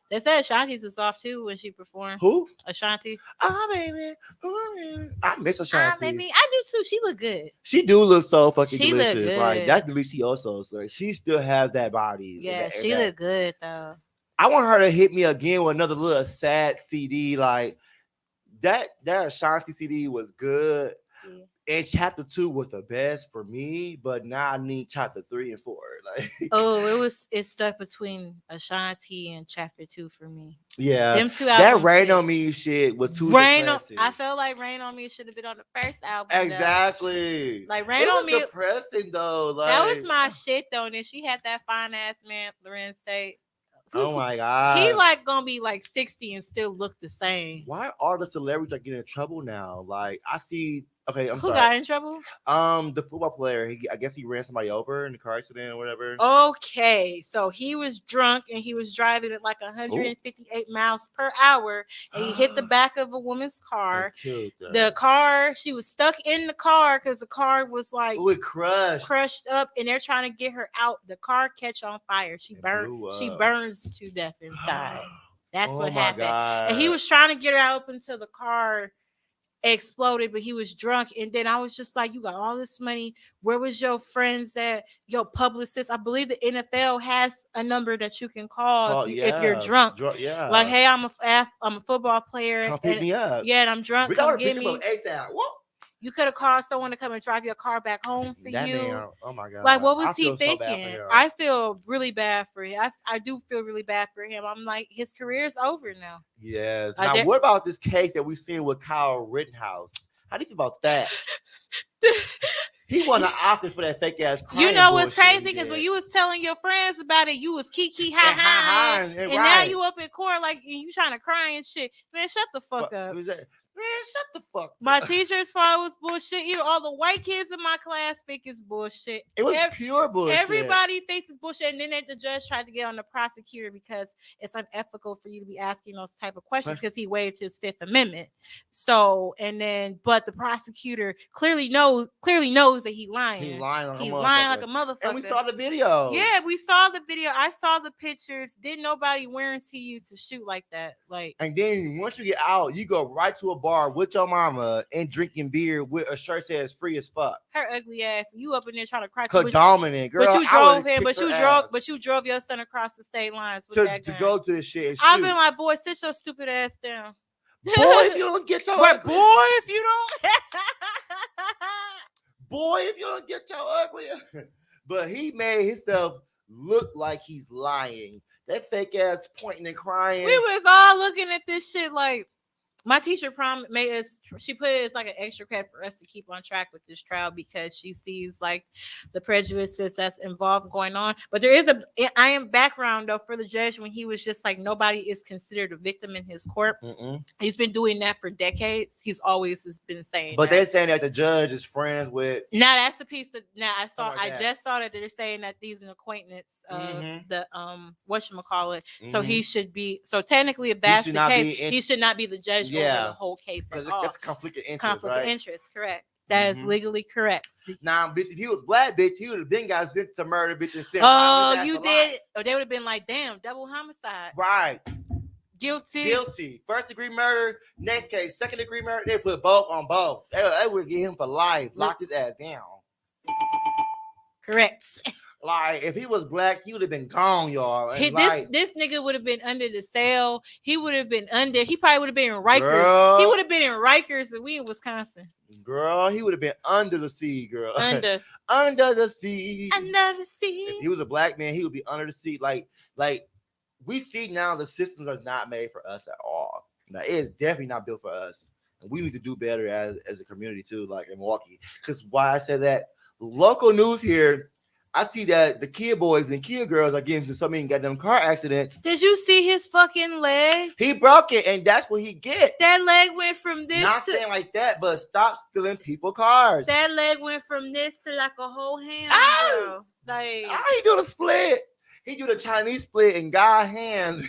They said Ashanti's was off too when she performed. Who? Ashanti. Oh, baby. Oh, baby. I miss Ashanti. Baby. I do too. She look good. She do look so fucking delicious. Look good. Like, that's delicioso. So she still has that body. Yeah, she look good though. I want her to hit me again with another little sad CD. Like that Ashanti CD was good. see. And chapter 2 was the best for me, but now I need chapter 3 and 4. Like, It stuck between Ashanti and chapter 2 for me. yeah, Them two that albums. Rain on Me shit was too depressing. I felt like Rain on Me should have been on the first album. Exactly. Like Rain on Me. Depressing though. Like, that was my shit though. And then she had that fine ass man, Lorenz Tate. Oh my god. He like gonna be like 60 and still look the same. Why are the celebrities like getting in trouble now? Like I see. Okay, Who got in trouble? The football player. I guess he ran somebody over in a car accident or whatever. Okay, so he was drunk and he was driving at like 158 miles per hour, and he hit the back of a woman's car. The car, she was stuck in the car because the car was like crushed up, and they're trying to get her out. The car catch on fire. She burns to death inside. That's what happened. God. And he was trying to get her out up until the car exploded, but he was drunk. And then I was just like, you got all this money, where was your friends at, your publicist? I believe the NFL has a number that you can call if you're drunk. Like, hey, I'm a football player, come pick me up. Yeah, and I'm drunk. We gotta pick him up ASAP. Whoa. You could have called someone to come and drive your car back home for that you. Man, oh my god! Like, what was he thinking? I feel really bad for him. I do feel really bad for him. I'm like, his career's over now. Yes. Now, what about this case that we seen with Kyle Rittenhouse? How do you feel about that? He won an Oscar for that fake ass crime. You know what's crazy? Because when you was telling your friends about it, you was kiki ha ha, and now you up in court like you trying to cry and shit. Man, shut the fuck up. Man, shut the fuck up. My teachers thought it was bullshit. Even all the white kids in my class think it's bullshit. It was pure bullshit. Everybody thinks it's bullshit. And then the judge tried to get on the prosecutor because it's unethical for you to be asking those type of questions because he waived his Fifth Amendment. So, but the prosecutor clearly knows that he's lying. He's lying like a motherfucker. And we saw the video. Yeah, we saw the video. I saw the pictures. Didn't nobody warranty you to shoot like that. Like, and then once you get out, you go right to a bar with your mama and drinking beer with a shirt says free as fuck. Her ugly ass. You up in there trying to cry. Dominant, girl. But you drove your son across the state lines with that gun. To go to this shit. I've been like, boy, sit your stupid ass down. Boy, if you don't get your ugly. Boy, if you don't. Boy, if you don't get your ugly. But he made himself look like he's lying. That fake ass pointing and crying. We was all looking at this shit like. My teacher she put it as like an extra credit for us to keep on track with this trial because she sees like the prejudices that's involved going on. But there is I am background though for the judge when he was just like, nobody is considered a victim in his court. He's been doing that for decades. He's always been saying but they're saying that the judge is friends with. Now that's the piece that I just saw that they're saying that he's an acquaintance of the whatchamacallit. So he should be, so technically if that's the case, he should not be the judge over the whole case at all. That's conflict of interest. Conflict of interest, correct. That is legally correct. Now, bitch, if he was black, bitch, he would have been got sent to murder, bitch, and sent. Oh, you did. Or they would have been like, damn, double homicide. Right. Guilty. First degree murder. Next case, second degree murder. They put both on both. They would get him for life. Lock his ass down. Correct. Like, if he was black, he would have been gone, y'all. This nigga would have been under the cell. He would have been under. He probably would have been in Rikers. Girl, he would have been in Rikers, and we in Wisconsin. Girl, he would have been under the sea, girl. Under the sea. Under the sea. If he was a black man, he would be under the sea. Like we see now, the system is not made for us at all. Now, it is definitely not built for us, and we need to do better as a community too, like in Milwaukee. Because why I said that, local news here. I see that the kid boys and kid girls are getting into so many goddamn car accidents. Did you see his fucking leg? He broke it, and that's what he get. That leg went from this. Not saying like that, but stop stealing people's cars. That leg went from this to like a whole hand. Oh! Like, he do the split. He do the Chinese split in God's hands.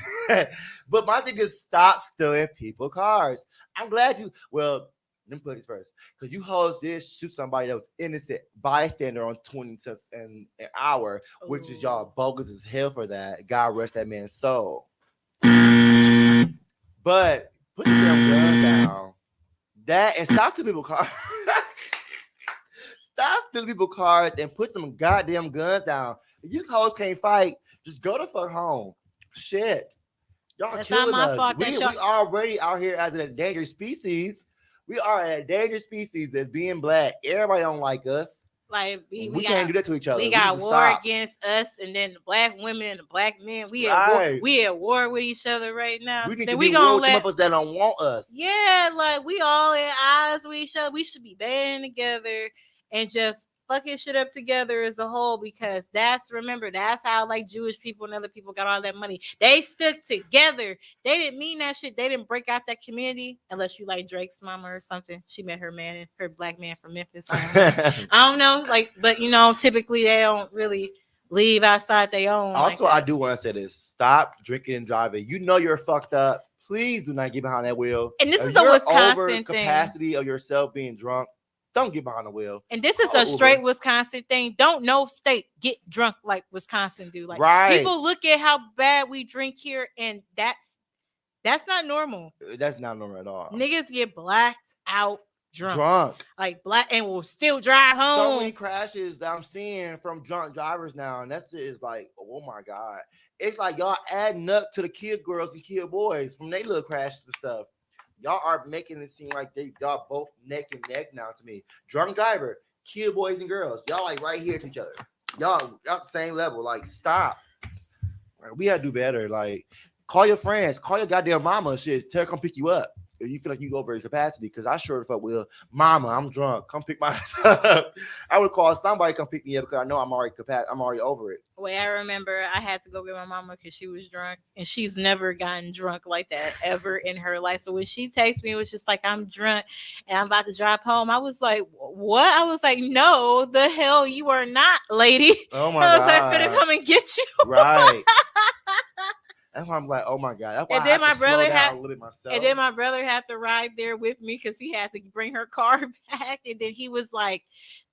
But my thing is, stop stealing people's cars. I'm glad you. Well. Let me put this first, because you hoes did shoot somebody that was innocent bystander on 20 cents an hour, which is y'all bogus as hell for that. God rest that man's soul. But put the damn guns down. That and stop stealing people's cars. Stop stealing people's cars and put them goddamn guns down. If you hoes can't fight, just go the fuck home. Shit, y'all killing us. We already out here as an endangered species. We are a dangerous species as being black. Everybody don't like us. Like we can't do that to each other. We got war against us, and then the black women and the black men. We at war with each other right now. We so need then to we be gonna real with us that don't want us. Yeah, like we all at odds with each other. We should be banding together and just fucking shit up together as a whole, because that's how like Jewish people and other people got all that money. They stuck together. They didn't mean that shit. They didn't break out that community unless you like Drake's mama or something. She met her black man from Memphis. I don't know. Like, but typically they don't really leave outside their own. Also, I do want to say this: stop drinking and driving. You know you're fucked up. Please do not get behind that wheel. And this is a Wisconsin thing. Capacity of yourself being drunk. Don't get behind the wheel. And this is a straight Wisconsin thing. Don't no state get drunk like Wisconsin do. Like people look at how bad we drink here, and that's not normal. That's not normal at all. Niggas get blacked out drunk. Like black and will still drive home. So many crashes that I'm seeing from drunk drivers now, and that's just like, oh my God. It's like y'all adding up to the kid girls and kid boys from their little crashes and stuff. Y'all are making it seem like y'all both neck and neck now to me. Drunk driver, kid boys and girls. Y'all like right here to each other. Y'all the same level. Like, stop. Like, we gotta do better. Like, call your friends, call your goddamn mama. Shit, tell her come pick you up if you feel like you go over your capacity. Because I sure the fuck will. Mama, I'm drunk. Come pick my ass up. I would call somebody come pick me up because I know I'm already over it. Wait, I remember I had to go get my mama because she was drunk, and she's never gotten drunk like that ever in her life. So when she texted me, it was just like, I'm drunk and I'm about to drive home. I was like, what? I was like, no, the hell you are not, lady. Oh my God. I was like, I'm gonna come and get you. Right. That's why I'm like, oh my God. That's why and then my brother had a little bit myself. And then my brother had to ride there with me because he had to bring her car back. And then he was like,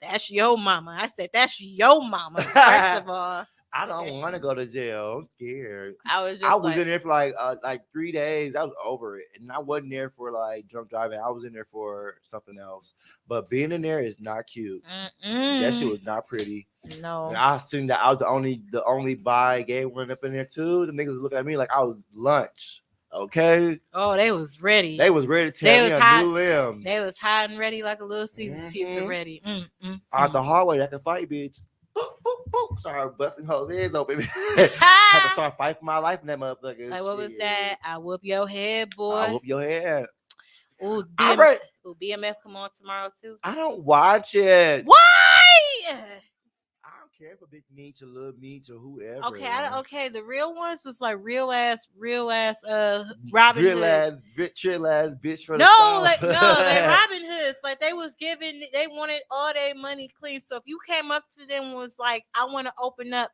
that's your mama. I said, that's your mama. First of all, I don't want to go to jail. I'm scared. I was in there for like 3 days. I was over it. And I wasn't there for like drunk driving. I was in there for something else. But being in there is not cute. That shit was not pretty. No. And I assumed that I was the only bi gay one up in there too. The niggas was looking at me like I was lunch. Okay. Oh, they was ready. They was ready to tear me a new limb. They was hot and ready like a little Caesar's pizza ready. Out the hallway, that can fight, bitch. Boop, boop, boop. Started busting hoes' heads open. Had to start fighting for my life in that motherfucker. Like, what was that? I whoop your head, boy. I whoop your head. Ooh, BMF come on tomorrow too. I don't watch it. Why? I don't care for Big Meech or Little Meech or whoever. Okay. The real ones was like real ass Robin Hood. Chill ass bitch for they Robin Hoods. Like they wanted all their money clean. So if you came up to them and was like, I want to open up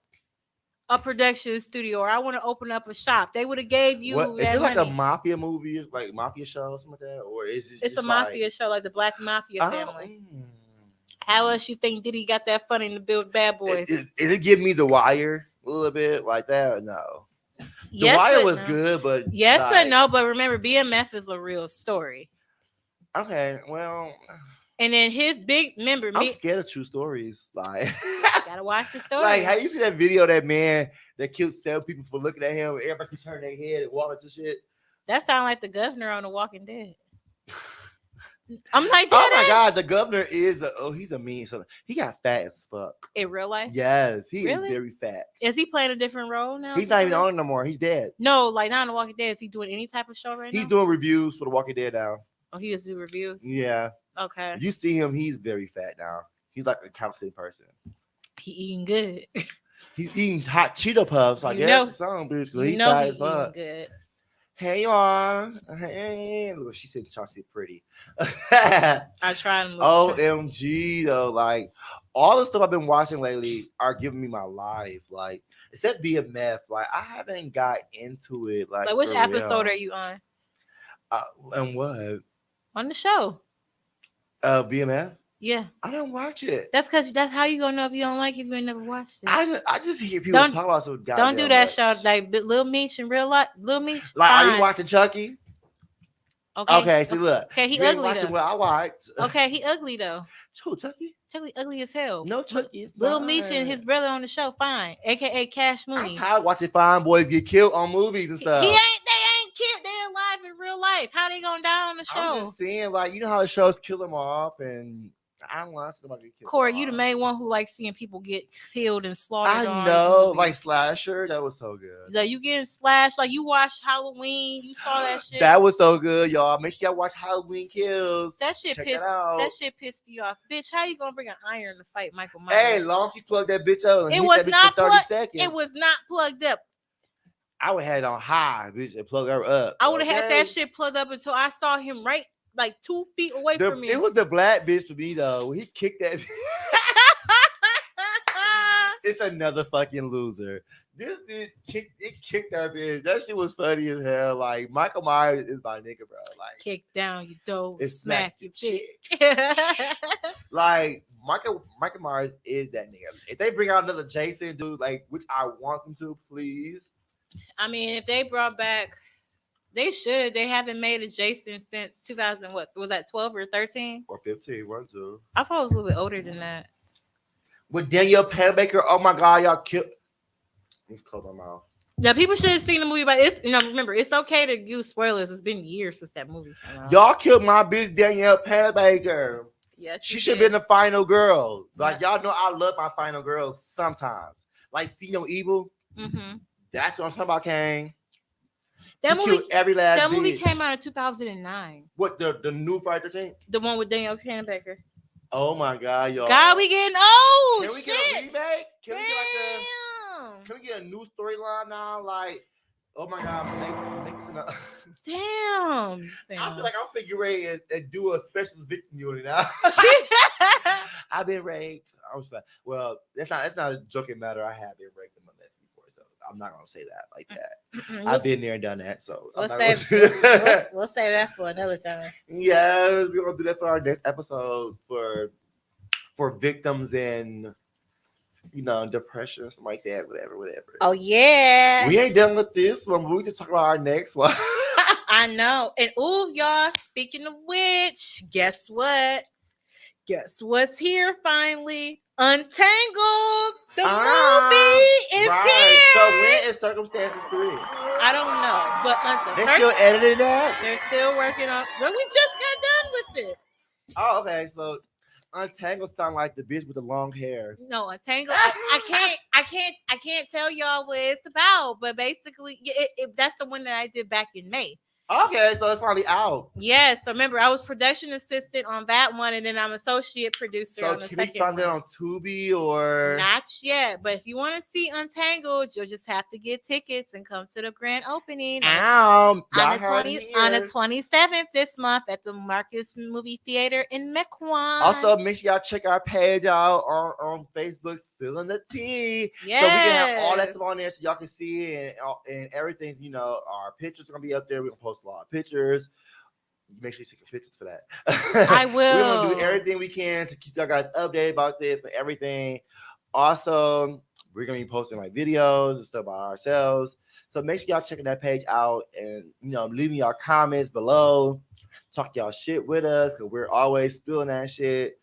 a production studio or I want to open up a shop, they would have gave you that is it like money. a mafia movie, like mafia show or something like that? Or is it it's a mafia show, like the Black Mafia family. How else you think Diddy got that funding to build Bad Boys? Is it give me The Wire a little bit like that or no? The Wire was good, but yes, but no. But remember, BMF is a real story. Okay, well, and then his big member. I'm scared of true stories. Like, gotta watch the story. Like, how you see that video of that man that killed 7 people for looking at him? Everybody can turn their head and walk into shit. That sounds like the governor on The Walking Dead. I'm like, oh my God, the governor is he's a mean. So he got fat as fuck in real life. Yes, he is very fat. Is he playing a different role now? He's not even on it no more. He's dead. No, like not on The Walking Dead. Is he doing any type of show right now? He's doing reviews for The Walking Dead now. Oh, he just do reviews. Yeah. Okay. You see him? He's very fat now. He's like a counseling person. He eating good. He's eating hot Cheeto Puffs. Like, yes, some bitch. He's fat as fuck. Good. Hey y'all. Hey, look, she said Chauncey pretty. I tried. OMG though, like all the stuff I've been watching lately are giving me my life. Like, except BMF, like I haven't got into it. Like which episode are you on? And what? On the show. BMF. Yeah, I don't watch it. That's how you gonna know if you don't like it if you ain't never watched it. I just hear people talk about some goddamn. Don't do that show like Lil Meech in real life. Lil Meech. Like, fine. Are you watching Chucky? Okay. See, look. Okay, he ugly though. What I watched. Okay, he ugly though. Who, Chucky? Chucky ugly as hell. No, Chucky is Lil Meech and his brother on the show, fine. AKA Cash Mooney. I'm tired of watching fine boys get killed on movies and stuff. They ain't killed. They alive in real real life. How they gonna die on the show? I'm just saying, like, you know how the shows kill them off, and I don't want somebody to kill Corey, them you the off. main one who likes seeing people get killed and slaughtered. I know, like Slasher, that was so good. Like you getting slashed, like you watched Halloween, you saw that shit. That was so good, y'all. Make sure y'all watch Halloween Kills. That shit Check pissed. it out. That shit pissed me off, bitch. How you gonna bring an iron to fight Michael Myers? Hey, long as you plug that bitch up, and It hit was that bitch not for 30 plugged. seconds. It was not plugged up. I would have had it on high, bitch, and plug her up. I would have had that shit plugged up until I saw him right like 2 feet away from me. It was the black bitch for me though. He kicked that. It's another fucking loser. This bitch kicked that bitch. That shit was funny as hell. Like Michael Myers is my nigga, bro. Like kick down, you dope. It's Smack your chick. Like Michael Myers is that nigga. If they bring out another Jason, dude, like which I want them to, please. I mean, if they brought back, they should. They haven't made a Jason since 2000. What was that? 12 or 13 or 15? 1, 2. I thought it was a little bit older than that. With Danielle Panabaker, oh my god, y'all killed. Let me close my mouth. Now people should have seen the movie, but it's remember it's okay to use spoilers. It's been years since that movie came out. Y'all killed my bitch Danielle Panabaker. Yes, she should have been the final girl. Like y'all know, I love my final girls sometimes. Like See No Evil. Mm-hmm. That's what I'm talking about, Kane. That movie, every last that movie bitch. came out in 2009. What the new Friday 13th? The one with Danielle Panabaker. Oh my god, y'all! God, we getting old. Can we get a remake? Can we get a new storyline now? Like, oh my god, make us another. Damn. I feel like I'm figure ready and do a special victim unit now. I've been raped. I was well. That's not a joking matter. I have been raped and molested before, so I'm not gonna say that like that. I've been there and done that, so we'll save that for another time. Yeah, we're gonna do that for our next episode for victims and depression or something like that. Whatever. Oh yeah. We ain't done with this one, but we just talk about our next one. I know. And y'all, speaking of which, guess what? Guess what's here finally? Untangled. The movie is here. So when is Circumstances 3? I don't know, but they're still editing that. They're still working on. But we just got done with it. Oh, okay. So Untangled sound like the bitch with the long hair. No, Untangled. I can't tell y'all what it's about. But basically, that's the one that I did back in May. Okay, so it's finally out. Yes, so remember I was production assistant on that one, and then I'm associate producer on the second one. So can we find it on Tubi or not yet? But if you want to see Untangled, you'll just have to get tickets and come to the grand opening on the 27th this month at the Marcus Movie Theater in Mequon. Also, make sure y'all check our page out on Facebook, Spilling the Tea. Yes. So we can have all that stuff on there so y'all can see it and everything. Our pictures are gonna be up there. We're gonna post a lot of pictures. Make sure you take pictures for that. I will. We're gonna do everything we can to keep y'all guys updated about this and everything. Also, we're gonna be posting like videos and stuff about ourselves. So make sure y'all checking that page out and leaving y'all comments below. Talk y'all shit with us because we're always spilling that shit.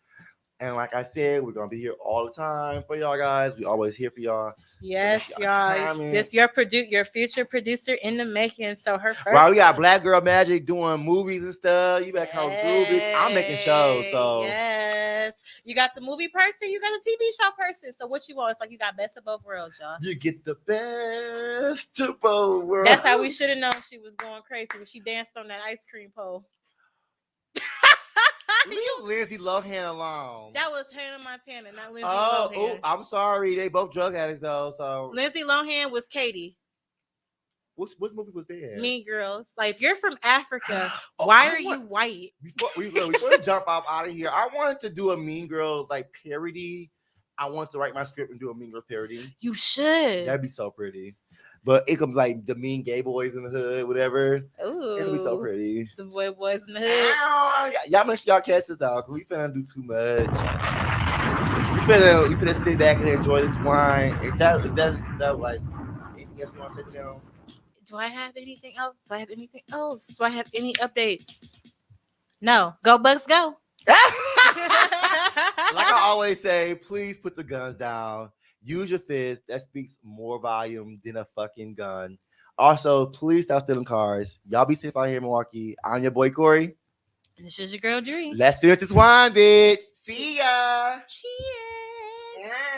And like I said, we're gonna be here all the time for y'all guys. We always here for y'all. Yes, so y'all. This your future producer in the making. So her first. Wow, we got Black Girl Magic doing movies and stuff. You better come through, bitch. I'm making shows. So yes, you got the movie person, you got the TV show person. So what you want? It's like you got best of both worlds, y'all. You get the best of both worlds. That's how we should have known she was going crazy when she danced on that ice cream pole. Leave Lindsay Lohan alone. That was Hannah Montana, not Lindsay Lohan. Oh, I'm sorry. They both drug addicts though. So Lindsay Lohan was Katie. What movie was that? Mean Girls. Like if you're from Africa, why are you white? Before we jump out of here, I wanted to do a Mean Girl parody. I want to write my script and do a Mean Girl parody. You should. That'd be so pretty. But it comes like the mean gay boys in the hood, whatever. Ooh, it'll be so pretty. The boys in the hood. Y'all make sure y'all catch us though, because we finna do too much. We finna sit back and enjoy this wine. Is that like anything else you want to say to them? Do I have anything else? Do I have any updates? No. Go Bucks, go. Like I always say, please put the guns down. Use your fist. That speaks more volume than a fucking gun. Also, please stop stealing cars. Y'all be safe out here in Milwaukee. I'm your boy Corey. And this is your girl Dree. Let's finish this wine, bitch. See ya. Cheers. Yeah.